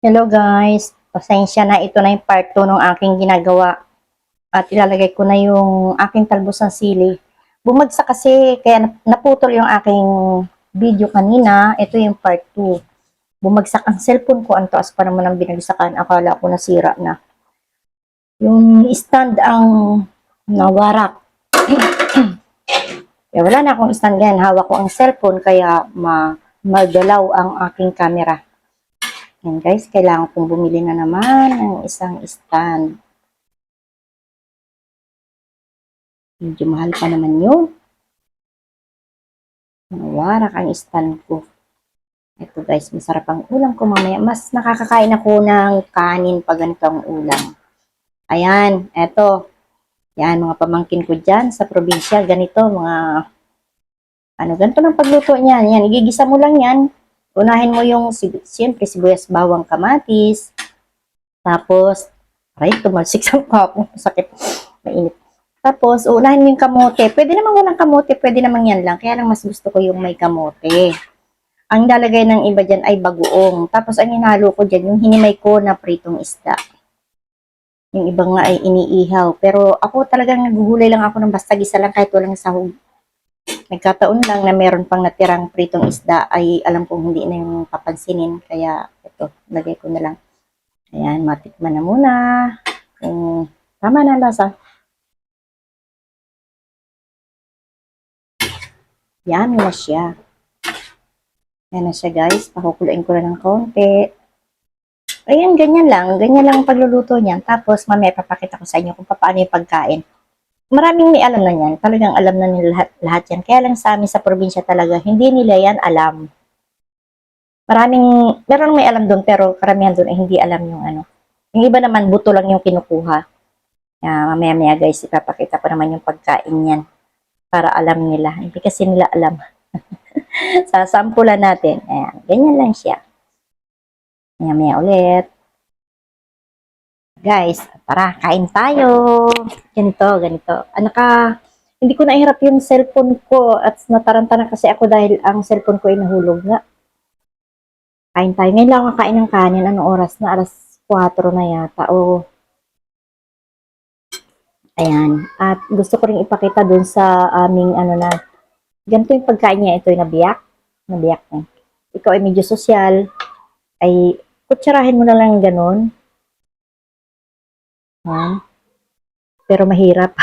Hello guys, pasensya na, ito na yung part 2 ng aking ginagawa at ilalagay ko na yung aking talbos ng sili. Bumagsak kasi kaya naputol yung aking video kanina. Ito yung part 2. Bumagsak ang cellphone ko, ang taas pa naman ang binagsakan, akala ko nasira na. Yung stand ang nawarak. Kaya wala na akong stand ganyan, hawak ko ang cellphone kaya magalaw ang aking camera. Yan guys, kailangan kong bumili na naman ng isang stand. Medyo mahal pa naman yun. Nawarak ang stand ko. Ito guys, masarap ang ulam ko mamaya. Mas nakakakain ako ng kanin pag ganito ang ulam. Ayan, eto. Yan, mga pamangkin ko dyan sa probinsya. Ganito, mga ganito ng pagluto niyan. Yan, igigisa mo lang yan. Unahin mo yung, siyempre, sibuyas, bawang, kamatis. Tapos, aray, tumalsik sa mukha ko. Sakit. Mainit. Tapos, uunahin mo yung kamote. Pwede naman walang kamote, pwede naman yan lang. Kaya lang mas gusto ko yung may kamote. Ang lalagay ng iba dyan ay bagoong. Tapos, ang hinalo ko dyan, yung hinimay ko na pritong isda. Yung iba nga ay iniihaw. Pero ako talagang naguhulay lang ako ng basta gisa lang kahit walang sahog. Nagkataon lang na meron pang natirang pritong isda ay alam kong hindi na yung papansinin. Kaya ito, lagay ko na lang. Ayan, matikman na muna. Tama na ang lasa. Yan na siya. Yan na siya guys. Pakukuluin ko na ng konti. Ayan, ganyan lang. Ganyan lang ang pagluluto niyan. Tapos mamaya papakita ko sa inyo kung paano yung pagkain. Maraming may alam na yan. Talagang alam na nila lahat yan. Kaya lang sa amin sa probinsya talaga, hindi nila yan alam. Meron may alam doon pero karamihan doon ay hindi alam yung ano. Yung iba naman, buto lang yung kinukuha. Mamaya-maya guys, ipapakita ko naman yung pagkain yan. Para alam nila. Hindi kasi nila alam. Sasampulan natin. Ayan, ganyan lang siya. Maya-maya ulit. Guys, tara, kain tayo. Ganito. Hindi ko naihirap yung cellphone ko at nataranta na kasi ako dahil ang cellphone ko ay nahulog nga. Kain tayo. Ngayon lang ako kain ng kanin. Anong oras na? Alas 4 na yata. Ayan. At gusto ko rin ipakita dun sa aming ganito yung pagkain niya. Ito yung nabiyak. Nabiyak na. Ikaw ay medyo sosyal. Ay kutsarahin mo na lang ganun. Pero mahirap.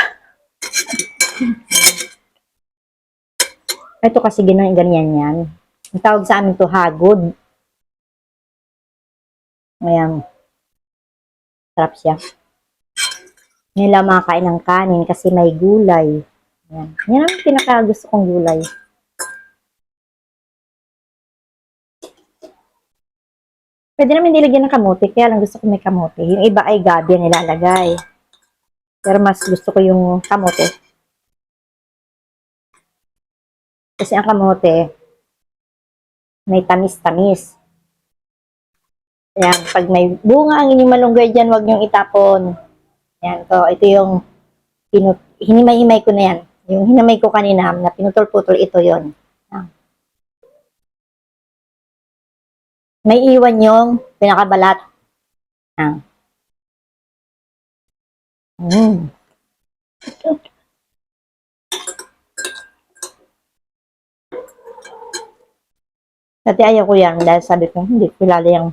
Ito kasi ganyan yan. Ang tawag sa amin to hagod. Ayan. Sarap siya. Ngayon lang makakain ng kanin kasi may gulay. Ayan. Yan ang pinakagusto kong gulay. Pwede naman nilagyan ng kamote, kaya lang gusto ko may kamote. Yung iba ay gabi ang nilalagay. Pero mas gusto ko yung kamote. Kasi ang kamote, may tamis-tamis. Ayan, pag may bunga ang inyong malunggay dyan, huwag niyong itapon. Ayan, ito yung hinimay-himay ko na yan. Yung hinimay ko kanina na pinutol-putol, ito yon. May iwan yung pinakabalat. Dati ayaw ko yan dahil sabi ko, hindi kilala yung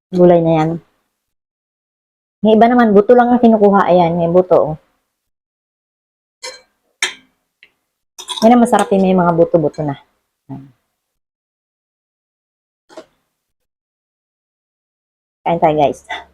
gulay na yan. Yung iba naman, buto lang ang kinukuha. Ayan, may buto. Yan ang masarap yung may mga buto-buto na. Kain tayo guys.